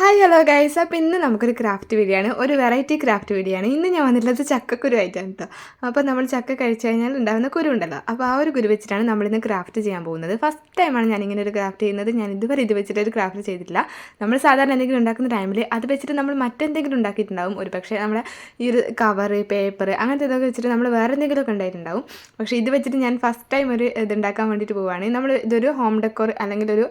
Hi hello guys. അപ്പോൾ ഇന്ന് നമുക്കൊരു ക്രാഫ്റ്റ് വീഡിയോ ആണ്, ഒരു വെറൈറ്റി ക്രാഫ്റ്റ് വീഡിയോ ആണ്. ഇന്ന് ഞാൻ വന്നിട്ടുള്ളത് ചക്കക്കുരു ആയിട്ടാണ് കേട്ടോ. അപ്പോൾ നമ്മൾ ചക്ക കഴിച്ചു കഴിഞ്ഞാൽ ഉണ്ടാകുന്ന കുരു ഉണ്ടല്ലോ, അപ്പോൾ ആ ഒരു കുരു വെച്ചിട്ടാണ് നമ്മളിന്ന് ക്രാഫ്റ്റ് ചെയ്യാൻ പോകുന്നത്. ഫസ്റ്റ് ടൈമാണ് ഞാനിങ്ങനെ ഒരു ക്രാഫ്റ്റ് ചെയ്യുന്നത്. ഞാൻ ഇതുവരെ ഇത് വെച്ചിട്ട് ഒരു ക്രാഫ്റ്റ് ചെയ്തിട്ടില്ല. നമ്മൾ സാധാരണ എന്തെങ്കിലും ഉണ്ടാക്കുന്ന ടൈമിൽ അത് വെച്ചിട്ട് നമ്മൾ മറ്റെന്തെങ്കിലും ഉണ്ടാക്കിയിട്ടുണ്ടാവും. ഒരു പക്ഷേ നമ്മുടെ ഈ ഒരു കവറ്, പേപ്പർ അങ്ങനത്തെ ഇതൊക്കെ വെച്ചിട്ട് നമ്മൾ വേറെ എന്തെങ്കിലുമൊക്കെ ഉണ്ടായിട്ടുണ്ടാവും. പക്ഷേ ഇത് വെച്ചിട്ട് ഞാൻ ഫസ്റ്റ് ടൈം ഒരു ഇത് ഉണ്ടാക്കാൻ വേണ്ടിയിട്ട് പോവുകയാണ്. നമ്മൾ ഇതൊരു ഹോം ഡെക്കോർ അല്ലെങ്കിൽ ഒരു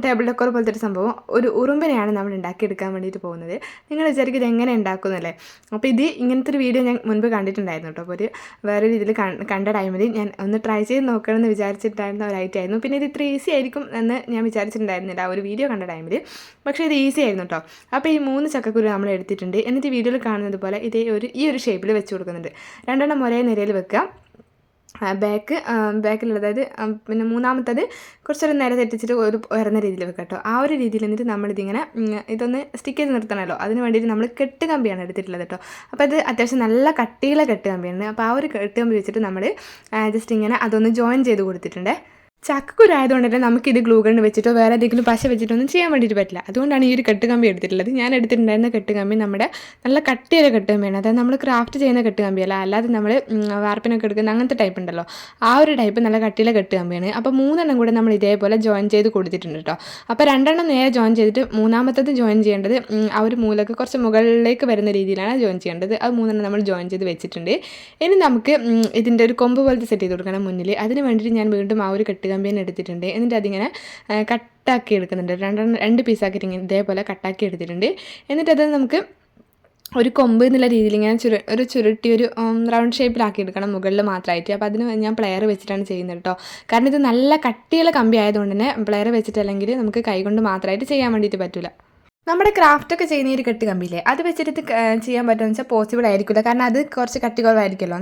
ടേബിൾ ഡെക്കോർ പോലത്തെ ഒരു സംഭവം, ഒരു ഉറുമ്പിനെയാണ് നമ്മൾ ഉണ്ടാക്കിയെടുക്കാൻ വേണ്ടിയിട്ട് പോകുന്നത്. നിങ്ങൾ വിചാരിക്കും ഇത് എങ്ങനെ ഉണ്ടാക്കുന്നല്ലേ. അപ്പോൾ ഇങ്ങനത്തെ ഒരു വീഡിയോ ഞാൻ മുൻപ് കണ്ടിട്ടുണ്ടായിരുന്നു കേട്ടോ. അപ്പോൾ ഒരു വേറെ രീതിയിൽ കണ്ട ടൈമിൽ ഞാൻ ഒന്ന് ട്രൈ ചെയ്ത് നോക്കണമെന്ന് വിചാരിച്ചിട്ടുണ്ടായിരുന്ന ഒരായിട്ടായിരുന്നു. പിന്നെ ഇത് ഇത്ര ഈസി ആയിരിക്കും എന്ന് ഞാൻ വിചാരിച്ചിട്ടുണ്ടായിരുന്നില്ല ആ ഒരു വീഡിയോ കണ്ട ടൈമിൽ. പക്ഷേ ഇത് ഈസി ആയിരുന്നു കേട്ടോ. അപ്പോൾ ഈ 3 ചക്കക്കുരു നമ്മൾ എടുത്തിട്ടുണ്ട്. എന്നിട്ട് വീഡിയോയിൽ കാണുന്നത് പോലെ ഈ ഒരു ഷേപ്പിൽ വെച്ച് കൊടുക്കുന്നുണ്ട്. 2 എണ്ണം ഒരേ നിരയിൽ വെക്കുക. ബാക്കിലുള്ളത്, അതായത് പിന്നെ മൂന്നാമത്തത് കുറച്ചൊരു നേരെ തെറ്റിച്ചിട്ട് ഒരു ഉയർന്ന രീതിയിൽ വെക്കാം കേട്ടോ. ആ ഒരു രീതിയിൽ എന്നിട്ട് നമ്മളിതിങ്ങനെ ഇതൊന്ന് സ്റ്റിക്ക് ചെയ്ത് നിർത്തണമല്ലോ, അതിന് വേണ്ടിയിട്ട് നമ്മൾ കെട്ട് കമ്പിയാണ് എടുത്തിട്ടുള്ളത് കേട്ടോ. അപ്പോൾ അത് അത്യാവശ്യം നല്ല കട്ടിയുള്ള കെട്ട് കമ്പിയാണ്. അപ്പോൾ ആ ഒരു കെട്ട് കമ്പി വെച്ചിട്ട് നമ്മൾ ജസ്റ്റ് ഇങ്ങനെ അതൊന്ന് ജോയിൻ ചെയ്ത് കൊടുത്തിട്ടുണ്ട്. ചക്കക്കുരു ആയതുകൊണ്ട് തന്നെ നമുക്കിത് ഗ്ലൂ ഗൺ വെച്ചിട്ടോ വേറെ ഏതെങ്കിലും പശ വെച്ചിട്ടൊന്നും ചെയ്യാൻ വേണ്ടിയിട്ട് പറ്റില്ല. അതുകൊണ്ടാണ് ഈ ഒരു കെട്ടുകമ്പി എടുത്തിട്ടുള്ളത്. ഞാൻ എടുത്തിട്ടുണ്ടായിരുന്ന കെട്ടുകമ്പി നമ്മുടെ നല്ല കട്ടിയുള്ള കെട്ടുകമ്പിയാണ്. അതായത് നമ്മൾ ക്രാഫ്റ്റ് ചെയ്യുന്ന കെട്ടുകമ്പിയല്ല, അല്ലാതെ നമ്മൾ വാർപ്പിനൊക്കെ എടുക്കുന്ന അങ്ങനത്തെ ടൈപ്പ് ഉണ്ടല്ലോ, ആ ഒരു ടൈപ്പ് നല്ല കട്ടിയുള്ള കെട്ടുകമ്പിയാണ്. അപ്പോൾ 3 എണ്ണം കൂടെ നമ്മൾ ഇതേപോലെ ജോയിൻ ചെയ്ത് കൊടുത്തിട്ടുണ്ട് കേട്ടോ. അപ്പോൾ 2 എണ്ണം നേരെ ജോയിൻ ചെയ്തിട്ട് മൂന്നാമത്തത് ജോയിൻ ചെയ്യേണ്ടത് ആ ഒരു മൂലക്ക് കുറച്ച് മുകളിലേക്ക് വരുന്ന രീതിയിലാണ് ജോയിൻ ചെയ്യേണ്ടത്. അത് 3 എണ്ണം നമ്മൾ ജോയിൻ ചെയ്ത് വെച്ചിട്ടുണ്ട്. ഇനി നമുക്ക് ഇതിൻ്റെ ഒരു കൊമ്പ് പോലത്തെ സെറ്റ് ചെയ്ത് കൊടുക്കണം മുന്നിൽ. അതിന് വേണ്ടിയിട്ട് ഞാൻ വീണ്ടും ആ ഒരു കമ്പിനെ എടുത്തിട്ടുണ്ട്. എന്നിട്ട് അതിങ്ങനെ കട്ടാക്കി എടുക്കുന്നുണ്ട്. 2 പീസാക്കിയിട്ട് ഇങ്ങനെ ഇതേപോലെ കട്ടാക്കി എടുത്തിട്ടുണ്ട്. എന്നിട്ട് അത് നമുക്ക് ഒരു കൊമ്പ് എന്നുള്ള രീതിയിൽ ഇങ്ങനെ ചുരുട്ടി ഒരു റൗണ്ട് ഷേപ്പിലാക്കി എടുക്കണം മുകളിൽ മാത്രമായിട്ട്. അപ്പോൾ അതിന് ഞാൻ പ്ലെയർ വെച്ചിട്ടാണ് ചെയ്യുന്നത് കേട്ടോ. കാരണം ഇത് നല്ല കട്ടിയുള്ള കമ്പി ആയതുകൊണ്ട് തന്നെ പ്ലെയർ വെച്ചിട്ടല്ലെങ്കിൽ നമുക്ക് കൈകൊണ്ട് മാത്രമായിട്ട് ചെയ്യാൻ വേണ്ടിയിട്ട് പറ്റില്ല. നമ്മുടെ ക്രാഫ്റ്റൊക്കെ ചെയ്യുന്ന ഒരു കെട്ട് കമ്പിയില്ലേ, അത് വെച്ചിട്ട് ചെയ്യാൻ പറ്റുമെന്ന് വെച്ചാൽ പോസിബിൾ ആയിരിക്കില്ല. കാരണം അത് കുറച്ച് കട്ടി കുറവായിരിക്കുമല്ലോ.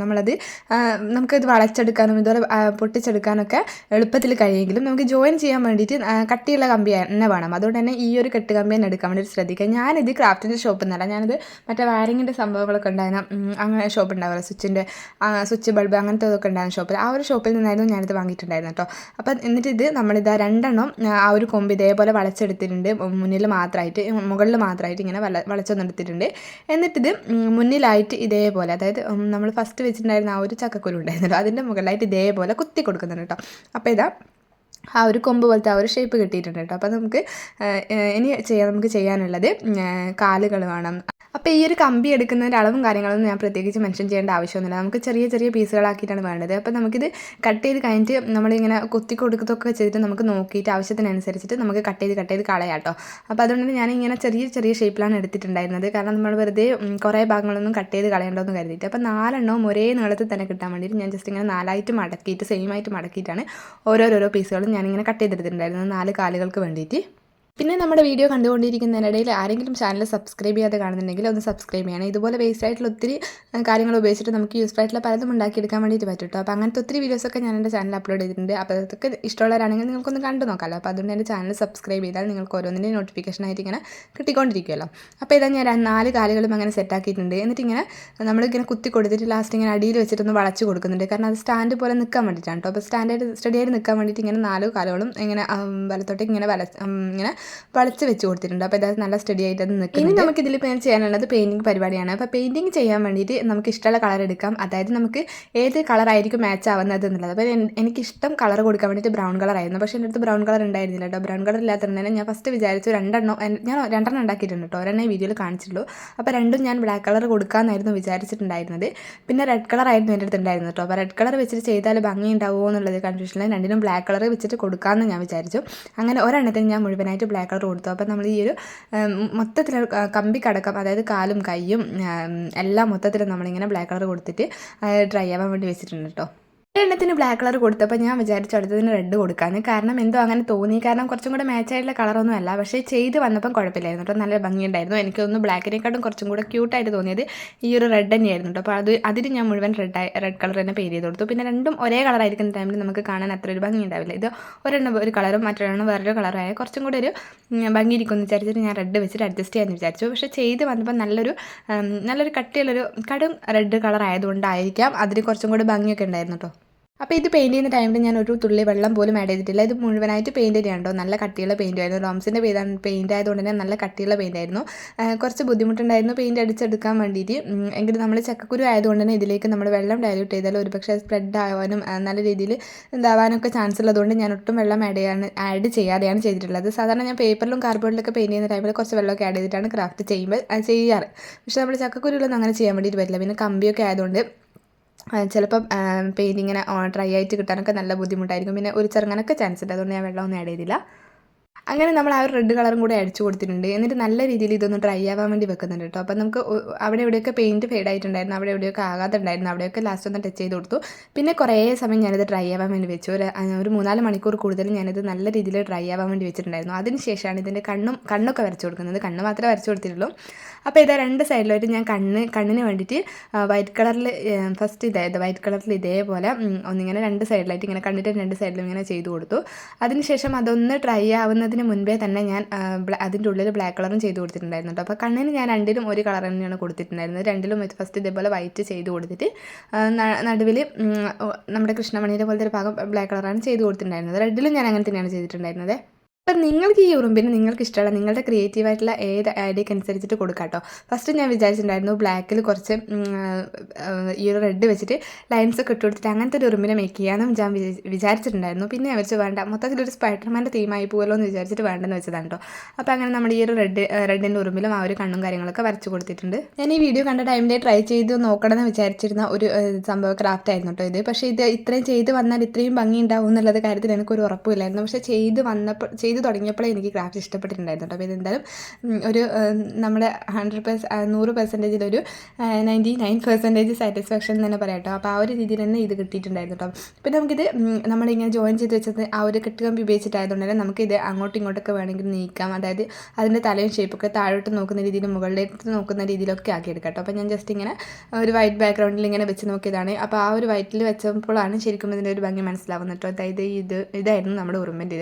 നമുക്കത് വളച്ചെടുക്കാനും ഇതുപോലെ പൊട്ടിച്ചെടുക്കാനൊക്കെ എളുപ്പത്തിൽ കഴിയുമെങ്കിലും നമുക്ക് ജോയിൻ ചെയ്യാൻ വേണ്ടിയിട്ട് കട്ടിയുള്ള കമ്പി തന്നെ വേണം. അതുകൊണ്ട് തന്നെ ഈ ഒരു കെട്ട് കമ്പി തന്നെ എടുക്കാൻ വേണ്ടിയിട്ട് ശ്രദ്ധിക്കുക. ഞാനിത് ക്രാഫ്റ്റിൻ്റെ ഷോപ്പിൽ നിന്നല്ല, ഞാനിത് മറ്റേ വയറിങ്ങിൻ്റെ സംഭവങ്ങളൊക്കെ ഉണ്ടായിരുന്ന അങ്ങനെ ഷോപ്പ് ഉണ്ടാവുമല്ലോ, സ്വിച്ച് ബൾബ് അങ്ങനത്തെ ഇതൊക്കെ ഉണ്ടായിരുന്ന ഷോപ്പിൽ, ആ ഒരു ഷോപ്പിൽ നിന്നായിരുന്നു ഞാനിത് വാങ്ങിയിട്ടുണ്ടായിരുന്നു കേട്ടോ. അപ്പം എന്നിട്ട് നമ്മളിത് 2 എണ്ണം ആ ഒരു കൊമ്പ് ഇതേപോലെ വളച്ചെടുത്തിട്ടുണ്ട്. മുന്നിൽ മാത്രമായിട്ട്, മുകളിൽ മാത്രമായിട്ട് ഇങ്ങനെ വളച്ചൊന്നെടുത്തിട്ടുണ്ട്. എന്നിട്ടിത് മുന്നിലായിട്ട് ഇതേപോലെ, അതായത് നമ്മൾ ഫസ്റ്റ് വെച്ചിട്ടുണ്ടായിരുന്ന ആ ഒരു ചക്കക്കുരു ഉണ്ടായിരുന്നല്ലോ, അതിൻ്റെ മുകളിലായിട്ട് ഇതേപോലെ കുത്തി കൊടുക്കുന്നുണ്ട് കേട്ടോ. അപ്പോൾ ആ ഒരു കൊമ്പ് പോലത്തെ ആ ഒരു ഷേപ്പ് കിട്ടിയിട്ടുണ്ട് കേട്ടോ. അപ്പോൾ നമുക്ക് ചെയ്യാനുള്ളത് കാലുകൾ വേണം. അപ്പോൾ ഈ ഒരു കമ്പി എടുക്കുന്നതിൻ്റെ അളവും കാര്യങ്ങളൊന്നും ഞാൻ പ്രത്യേകിച്ച് മെൻഷൻ ചെയ്യേണ്ട ആവശ്യമൊന്നുമില്ല. നമുക്ക് ചെറിയ ചെറിയ പീസുകളാക്കിയിട്ടാണ് വേണ്ടത്. അപ്പോൾ നമുക്കിത് കട്ട് ചെയ്ത് കഴിഞ്ഞിട്ട് നമ്മളിങ്ങനെ കുത്തി കൊടുക്കുകയൊക്കെ ചെയ്തിട്ട് നമുക്ക് നോക്കിയിട്ട് ആവശ്യത്തിനനുസരിച്ചിട്ട് നമുക്ക് കട്ട് ചെയ്ത് കളയാം കേട്ടോ. അപ്പോൾ അതുകൊണ്ട് ഞാനിങ്ങനെ ചെറിയ ഷേപ്പിലാണ് എടുത്തിട്ടുണ്ടായിരുന്നത്. കാരണം നമ്മൾ വെറുതെ കുറേ ഭാഗങ്ങളൊന്നും കട്ട് ചെയ്ത് കളയേണ്ടതെന്ന് കരുതിയിട്ട്. അപ്പോൾ 4 എണ്ണവും ഒരേ നീളത്തിൽ തന്നെ കിട്ടാൻ വേണ്ടിയിട്ട് ഞാൻ ജസ്റ്റ് ഇങ്ങനെ 4ആയിട്ട് മടക്കിയിട്ട് സെയിമായിട്ട് മടക്കിയിട്ടാണ് ഓരോരോ പീസുകളും ഞാനിങ്ങനെ കട്ട് ചെയ്തെടുത്തിട്ടുണ്ടായിരുന്നത് 4 കാലുകൾക്ക് വേണ്ടിയിട്ട്. പിന്നെ നമ്മുടെ വീഡിയോ കണ്ടുകൊണ്ടിരിക്കുന്നതിനിടയിൽ ആരെങ്കിലും ചാനൽ സബ്സ്ക്രൈബ് ചെയ്യാതെ കാണുന്നുണ്ടെങ്കിൽ ഒന്ന് സബ്സ്ക്രൈബ് ചെയ്യണം. ഇതുപോലെ വേസ്റ്റ് ആയിട്ടുള്ള ഒത്തിരി കാര്യങ്ങൾ ഉപയോഗിച്ചിട്ട് നമുക്ക് യൂസ്ഫുൾ ആയിട്ടുള്ള പലതും ഉണ്ടാക്കിയെടുക്കാൻ വേണ്ടിയിട്ട് പറ്റും കേട്ടോ. അപ്പോൾ അങ്ങനത്തെ ഒത്തിരി വീഡിയോസൊക്കെ ഞാൻ എൻ്റെ ചാനൽ അപ്ലോഡ് ചെയ്തിട്ടുണ്ട്. അപ്പോൾ അതൊക്കെ ഇഷ്ടമുള്ളവരാണെങ്കിൽ നിങ്ങൾക്കൊന്ന് കണ്ടു നോക്കാമല്ലോ. അപ്പോൾ അതുകൊണ്ട് എൻ്റെ ചാനൽ സബ്സ്ക്രൈബ് ചെയ്താൽ നിങ്ങൾക്ക് ഓരോന്നിൻ്റെ നോട്ടിഫിക്കേഷനായിട്ട് ഇങ്ങനെ കിട്ടിക്കൊണ്ടിരിക്കുമല്ലോ. അപ്പോൾ ഞാൻ 4 കാലുകളും അങ്ങനെ സെറ്റാക്കിയിട്ടുണ്ട്. എന്നിട്ട് നമ്മളിങ്ങനെ കുത്തി കൊടുത്തിട്ട് ലാസ്റ്റ് ഇങ്ങനെ അടിയിൽ വെച്ചിട്ടൊന്ന് വളച്ച് കൊടുക്കുന്നുണ്ട്. കാരണം അത് സ്റ്റാൻഡ് പോലെ നിൽക്കാൻ വേണ്ടിയിട്ടാണ് കേട്ടോ. അപ്പോൾ സ്റ്റഡിയായിട്ട് നിൽക്കാൻ വേണ്ടിയിട്ട് ഇങ്ങനെ 4 കാലുകളും ഇങ്ങനെ വലത്തോട്ടേക്ക് ഇങ്ങനെ വളച്ച് വെച്ച് കൊടുത്തിട്ടുണ്ട്. അപ്പോൾ ഇത് നല്ല സ്റ്റഡി ആയിട്ട് അത് നിൽക്കും. ഇനി നമുക്ക് ഇതിൽ ചെയ്യാനുള്ളത് പെയിൻറ്റിങ് പരിപാടിയാണ്. അപ്പോൾ പെയിൻറ്റിങ് ചെയ്യാൻ വേണ്ടിയിട്ട് നമുക്ക് ഇഷ്ടമുള്ള കളർ എടുക്കാം. അതായത് നമുക്ക് ഏത് കളറായിരിക്കും മാച്ച് ആവുന്നത് എന്നുള്ളത്. അപ്പോൾ എനിക്കിഷ്ടം കളർ കൊടുക്കാൻ വേണ്ടിയിട്ട് ബ്രൗൺ കളറായിരുന്നു. പക്ഷേ എൻ്റെ അടുത്ത് ബ്രൗൺ കളർ ഉണ്ടായിരുന്നില്ല കേട്ടോ. ബ്രൗൺ കളർ ഇല്ലാത്തതുകൊണ്ട് ഞാൻ ഫസ്റ്റ് വിചാരിച്ചു ഞാൻ 2 ഉണ്ടാക്കിയിട്ടുണ്ട് കേട്ടോ. 2 വീഡിയോയിൽ കാണിച്ചിട്ടുള്ളൂ. അപ്പോൾ 2 ഞാൻ ബ്ലാക്ക് കളർ കൊടുക്കാമെന്നായിരുന്നു വിചാരിച്ചിട്ടുണ്ടായിരുന്നത്. പിന്നെ റെഡ് കളർ ആയിരുന്നു എൻ്റെ അടുത്ത് ഉണ്ടായിരുന്നു കേട്ടോ. അപ്പോൾ റെഡ് കളർ വെച്ചിട്ട് ചെയ്താൽ ഭംഗി ഉണ്ടാവുമോ എന്നുള്ളത് കൺഫ്യൂഷനിൽ 2നും ബ്ലാക്ക് കളർ വെച്ചിട്ട് കൊടുക്കാമെന്ന് ഞാൻ വിചാരിച്ചു. അങ്ങനെ ഒരെണ്ണത്തിന് ഞാൻ മുഴുവനായിട്ട് ബ്ലാക്ക് കളർ കൊടുത്തു. അപ്പോൾ നമ്മൾ ഈ ഒരു മൊത്തത്തിൽ കമ്പിക്കടക്കം, അതായത് കാലും കൈയും എല്ലാം മൊത്തത്തിൽ നമ്മളിങ്ങനെ ബ്ലാക്ക് കളർ കൊടുത്തിട്ട് ഡ്രൈ ആവാൻ വേണ്ടി വെച്ചിട്ടുണ്ട് കേട്ടോ. എണ്ണത്തിന് ബ്ലാക്ക് കളർ കൊടുത്തപ്പോൾ ഞാൻ വിചാരിച്ചു അടുത്തതിന് റെഡ് കൊടുക്കാമെന്ന്. കാരണം എന്തോ അങ്ങനെ തോന്നി. കാരണം കുറച്ചും കൂടെ മാച്ചായിട്ടുള്ള കളറൊന്നും അല്ല. പക്ഷേ ചെയ്ത് വന്നപ്പം കുഴപ്പമില്ലായിരുന്നു കേട്ടോ. നല്ല ഭംഗിയുണ്ടായിരുന്നു. എനിക്കൊന്ന് ബ്ലാക്കിനെക്കാട്ടും കുറച്ചും കൂടെ ക്യൂട്ടായിട്ട് തോന്നിയത് ഈ ഒരു റെഡ് തന്നെയായിരുന്നു കേട്ടോ. അപ്പോൾ അതിന് ഞാൻ മുഴുവൻ റെഡ് കളർ തന്നെ പെയിൻറ്റ് ചെയ്ത് കൊടുത്തു. പിന്നെ 2ഉം ഒരേ കളറായിരിക്കുന്ന ടൈമിൽ നമുക്ക് കാണാൻ അത്ര ഒരു ഭംഗി ഉണ്ടാവില്ല. ഇത് ഒരെണ്ണം ഒരു കളറും മറ്റൊരെണ്ണം വേറൊരു കളറായ കുറച്ചും കൂടെ ഒരു ഭംഗിയിരിക്കുമെന്ന് വിചാരിച്ചിട്ട് ഞാൻ റെഡ് വെച്ചിട്ട് അഡ്ജസ്റ്റ് ചെയ്യാമെന്ന് വിചാരിച്ചു. പക്ഷേ ചെയ്ത് വന്നപ്പോൾ നല്ലൊരു കട്ടിയുള്ളൊരു കടും റെഡ് കളർ ആയതുകൊണ്ടായിരിക്കാം അതിന് കുറച്ചും കൂടെ ഭംഗിയൊക്കെ ഉണ്ടായിരുന്നു കേട്ടോ. അപ്പോൾ ഇത് പെയിൻറ്റ് ചെയ്യുന്ന ടൈമിൽ ഞാൻ ഒരു തുള്ളി വെള്ളം പോലും ആഡ് ചെയ്തിട്ടില്ല. ഇത് മുഴുവനായിട്ട് പെയിൻറ്റ് ചെയ്യണ്ടോ, നല്ല കട്ടിയുള്ള പെയിൻറ്റ് ആയിരുന്നു. റോംസിൻ്റെ പെയിൻറ്റ് ആയതുകൊണ്ട് തന്നെ നല്ല കട്ടിയുള്ള പെയിൻറ്റ് ആയിരുന്നു. കുറച്ച് ബുദ്ധിമുട്ടുണ്ടായിരുന്നു പെയിൻറ്റ് അടിച്ചെടുക്കാൻ വേണ്ടിയിട്ട്. എങ്കിലും നമ്മൾ ചക്കക്കുരു ആയതുകൊണ്ട് തന്നെ ഇതിലേക്ക് നമ്മൾ വെള്ളം ഡൈല്യൂട്ട് ചെയ്താൽ ഒരുപക്ഷെ സ്പ്രെഡ് ആവാനും നല്ല രീതിയിൽ ഇതാവാനൊക്കെ ചാൻസ് ഉള്ളതുകൊണ്ട് ഞാൻ ഒട്ടും വെള്ളം ആഡ് ചെയ്യാതെയാണ് ചെയ്തിട്ടുള്ളത്. സാധാരണ ഞാൻ പേപ്പറിലും കാർഡ്ബോർഡിലൊക്കെ പെയിൻറ്റ് ചെയ്യുന്ന ടൈമിൽ കുറച്ച് വെള്ളമൊക്കെ ആഡ് ചെയ്തിട്ടാണ് ക്രാഫ്റ്റ് ചെയ്യാറ്. പക്ഷേ നമ്മൾ ചക്കക്കുരുവിലൊന്നും അങ്ങനെ ചെയ്യാൻ വേണ്ടിയിട്ട് പറ്റില്ല. പിന്നെ കമ്പിയൊക്കെ ആയതുകൊണ്ട് ചിലപ്പം പെയിൻറ്റ് ഇങ്ങനെ ഡ്രൈ ആയിട്ട് കിട്ടാനൊക്കെ നല്ല ബുദ്ധിമുട്ടായിരിക്കും. പിന്നെ ഒരു ചെറുങ്ങനൊക്കെ ചാൻസ് ഉണ്ട്. അതുകൊണ്ട് ഞാൻ വെള്ളമൊന്നും ആഡ് ചെയ്തില്ല. അങ്ങനെ നമ്മൾ ആ ഒരു റെഡ് കളറും കൂടെ അടിച്ചു കൊടുത്തിട്ടുണ്ട്. എന്നിട്ട് നല്ല രീതിയിൽ ഇതൊന്ന് ഡ്രൈ ആവാൻ വേണ്ടി വെക്കുന്നുണ്ട് കേട്ടോ. അപ്പോൾ നമുക്ക് അവിടെ എവിടെയൊക്കെ പെയിൻറ്റ് ഫെയ്ഡ് ആയിട്ടുണ്ടായിരുന്നു, അവിടെ എവിടെയൊക്കെ ആകാത്തുണ്ടായിരുന്നു, അവിടെയൊക്കെ ലാസ്റ്റ് ഒന്ന് ടച്ച് ചെയ്ത് കൊടുത്തു. പിന്നെ കുറേ സമയം ഞാനിത് ഡ്രൈ ആവാൻ വേണ്ടി വെച്ചു. ഒരു 3-4 മണിക്കൂർ കൂടുതൽ ഞാനിത് നല്ല രീതിയിൽ ഡ്രൈ ആവാൻ വേണ്ടി വെച്ചിട്ടുണ്ടായിരുന്നു. അതിന് ശേഷമാണ് ഇതിൻ്റെ കണ്ണൊക്കെ വരച്ചു കൊടുക്കുന്നത്. കണ്ണ് മാത്രമേ വരച്ചു കൊടുത്തിട്ടുള്ളൂ. അപ്പോൾ ഇതാ 2 സൈഡിലായിട്ട് ഞാൻ കണ്ണിന് വേണ്ടിയിട്ട് വൈറ്റ് കളറിൽ ഫസ്റ്റ് വൈറ്റ് കളറിൽ ഇതേപോലെ ഒന്നിങ്ങനെ 2 സൈഡിലായിട്ട് ഇങ്ങനെ കണ്ണിൻ്റെ 2 സൈഡിലും ഇങ്ങനെ ചെയ്ത് കൊടുത്തു. അതിനുശേഷം അതൊന്ന് ഡ്രൈ ആവുന്നതിന് മുൻപേ തന്നെ ഞാൻ അതിൻ്റെ ഉള്ളിൽ ബ്ലാക്ക് കളറും ചെയ്ത് കൊടുത്തിട്ടുണ്ടായിരുന്നു കേട്ടോ. അപ്പോൾ കണ്ണിന് ഞാൻ രണ്ടിലും ഒരു കളർ തന്നെയാണ് കൊടുത്തിട്ടുണ്ടായിരുന്നത്. രണ്ടിലും ഫസ്റ്റ് ഇതേപോലെ വൈറ്റ് ചെയ്ത് കൊടുത്തിട്ട് നടുവിൽ നമ്മുടെ കൃഷ്ണമണിയുടെ പോലത്തെ ഒരു ഭാഗം ബ്ലാക്ക് കളറാണ് ചെയ്ത് കൊടുത്തിട്ടുണ്ടായിരുന്നത്. റെഡിലും ഞാൻ അങ്ങനെ തന്നെയാണ് ചെയ്തിട്ടുണ്ടായിരുന്നത്. അപ്പം നിങ്ങൾക്ക് ഈ ഉറുമ്പിന് നിങ്ങൾക്ക് ഇഷ്ടമുള്ള നിങ്ങളുടെ ക്രിയേറ്റീവായിട്ടുള്ള ഏത് ഐഡിയക്ക് അനുസരിച്ചിട്ട് കൊടുക്കാം കേട്ടോ. ഫസ്റ്റ് ഞാൻ വിചാരിച്ചിട്ടുണ്ടായിരുന്നു ബ്ലാക്കിൽ കുറച്ച് ഈ ഒരു റെഡ് വെച്ചിട്ട് ലൈൻസൊക്കെ ഇട്ട് കൊടുത്തിട്ട് അങ്ങനത്തെ ഒരു ഉറുമ്പിനെ മേക്ക് ചെയ്യാമെന്നും ഞാൻ വിചാരിച്ചിട്ടുണ്ടായിരുന്നു. പിന്നെ വെച്ച് വേണ്ട, മൊത്തത്തിലൊരു സ്പൈഡർമാൻ്റെ തീമായി പോകുമല്ലോ എന്ന് വിചാരിച്ചിട്ട് വേണ്ടെന്ന് വെച്ചതാണ് കേട്ടോ. അപ്പോൾ അങ്ങനെ നമ്മൾ ഈ ഒരു റെഡിൻ്റെ ഉറുമ്പിലും ആ ഒരു കണ്ണും കാര്യങ്ങളൊക്കെ വരച്ച് കൊടുത്തിട്ടുണ്ട്. ഞാൻ ഈ വീഡിയോ കണ്ട ടൈമിൽ ട്രൈ ചെയ്ത് നോക്കണമെന്ന് വിചാരിച്ചിരുന്ന ഒരു സംഭവ ക്രാഫ്റ്റ് ആയിരുന്നു കേട്ടോ ഇത്. പക്ഷേ ഇത് ഇത്രയും ചെയ്ത് വന്നാൽ ഇത്രയും ഭംഗി ഉണ്ടാവും എന്നുള്ളത് കാര്യത്തിൽ എനിക്കൊരു ഉറപ്പില്ലായിരുന്നു. പക്ഷേ ചെയ്ത് തുടങ്ങിയപ്പോഴേ എനിക്ക് ക്രാഫ്റ്റ് ഇഷ്ടപ്പെട്ടിട്ടുണ്ടായിരുന്നു കേട്ടോ. അപ്പോൾ ഇതെന്തായാലും ഒരു നമ്മുടെ 100% ഒരു 99% സാറ്റിസ്ഫാക്ഷൻ എന്ന് തന്നെ പറയാം കേട്ടോ. അപ്പോൾ ആ ഒരു രീതിയിൽ തന്നെ ഇത് കിട്ടിയിട്ടുണ്ടായിരുന്നു കേട്ടോ. പിന്നെ നമുക്കിത് നമ്മളിങ്ങനെ ജോയിൻ ചെയ്ത് വെച്ചത് ആ ഒരു കെട്ടുകമ്പി ഉപയോഗിച്ചിട്ടായതുകൊണ്ട് തന്നെ നമുക്കിത് അങ്ങോട്ടും ഇങ്ങോട്ടൊക്കെ വേണമെങ്കിൽ നീക്കാം. അതായത് അതിൻ്റെ തലയും ഷേപ്പൊക്കെ താഴോട്ട് നോക്കുന്ന രീതിയിലും മുകളിലേക്ക് നോക്കുന്ന രീതിയിലൊക്കെ ആക്കിയെടുക്കാം കേട്ടോ. അപ്പോൾ ഞാൻ ജസ്റ്റ് ഇങ്ങനെ ഒരു വൈറ്റ് ബാക്ക്ഗ്രൗണ്ടിൽ ഇങ്ങനെ വെച്ച് നോക്കിയതാണ്. അപ്പോൾ ആ ഒരു വൈറ്റിൽ വെച്ചപ്പോഴാണ് ശരിക്കും ഇതിൻ്റെ ഒരു ഭംഗി മനസ്സിലാവുന്നത് കേട്ടോ. അതായത് ഇതായിരുന്നു നമ്മുടെ ഉറുമ്പിൻ്റെ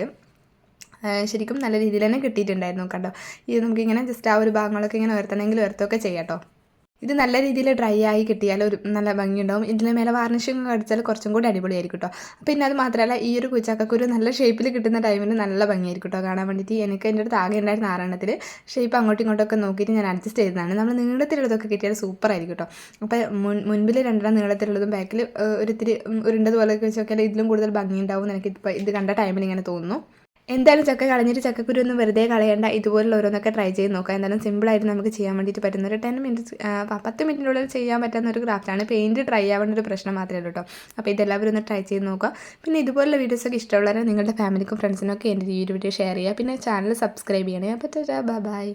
ശരിക്കും നല്ല രീതിയിൽ തന്നെ കിട്ടിയിട്ടുണ്ടായിരുന്നു കേട്ടോ. ഇത് നമുക്കിങ്ങനെ ജസ്റ്റ് ആ ഒരു ഭാഗങ്ങളൊക്കെ ഇങ്ങനെ ഉയർത്തണമെങ്കിൽ ഉയർത്തുകയൊക്കെ ചെയ്യാം കേട്ടോ. ഇത് നല്ല രീതിയിൽ ഡ്രൈ ആയി കിട്ടിയാൽ ഒരു നല്ല ഭംഗിയുണ്ടാവും. ഇതിന് മേലെ വാർണിഷിങ് അടിച്ചാൽ കുറച്ചും കൂടി അടിപൊളിയായിരിക്കും കേട്ടോ. പിന്നെ അത് മാത്രമല്ല ഈ ഒരു ചക്കക്കുരു നല്ല ഷേപ്പിൽ കിട്ടുന്ന ടൈമിന് നല്ല ഭംഗിയായിരിക്കും കേട്ടോ കാണാൻ വേണ്ടിയിട്ട്. എനിക്ക് എൻ്റെ അടുത്ത് ആകെ ഉണ്ടായിരുന്ന 6 ഷേപ്പ് അങ്ങോട്ടും ഇങ്ങോട്ടൊക്കെ നോക്കിയിട്ട് ഞാൻ അഡ്ജസ്റ്റ് ചെയ്തതാണ്. നമ്മൾ നീളത്തിലുള്ളതൊക്കെ കിട്ടിയാൽ സൂപ്പറായിരിക്കും കേട്ടോ. അപ്പോൾ മുൻപിൽ 2 നീളത്തിലുള്ളതും ബാക്കിൽ ഒരിത്തിരി ഉരുണ്ടതുപോലെയൊക്കെ വെച്ച് നോക്കിയാൽ ഇതിലും കൂടുതൽ ഭംഗിയുണ്ടാവും എന്ന് എനിക്ക് ഇത് കണ്ട ടൈമിൽ ഇങ്ങനെ തോന്നുന്നു. എന്തായാലും ചക്ക കളഞ്ഞിട്ട് ചക്കക്കുരു ഒന്നും വെറുതെ കളയേണ്ട, ഇതുപോലുള്ള ഓരോന്നൊക്കെ ട്രൈ ചെയ്ത് നോക്കാം. എന്തായാലും സിമ്പിളായിട്ട് നമുക്ക് ചെയ്യാൻ വേണ്ടിയിട്ട് പറ്റുന്ന ഒരു 10 മിനിറ്റിനുള്ളിൽ ചെയ്യാൻ പറ്റുന്ന ഒരു ക്രാഫ്റ്റാണ്. പെയിൻറ്റ് ഡ്രൈ ആവേണ്ട ഒരു പ്രശ്നം മാത്രമേ ഉള്ളൂ കേട്ടോ. അപ്പോൾ ഇതെല്ലാവരും ഒന്ന് ട്രൈ ചെയ്ത് നോക്കുക. പിന്നെ ഇതുപോലുള്ള വീഡിയോസൊക്കെ ഇഷ്ടമുള്ളവരെ നിങ്ങളുടെ ഫാമിലിക്കും ഫ്രണ്ട്സിനൊക്കെ എൻ്റെ ഈ വീഡിയോ ഷെയർ ചെയ്യുക. പിന്നെ ചാനൽ സബ്സ്ക്രൈബ് ചെയ്യണേ. അപ്പോൾ ബൈ.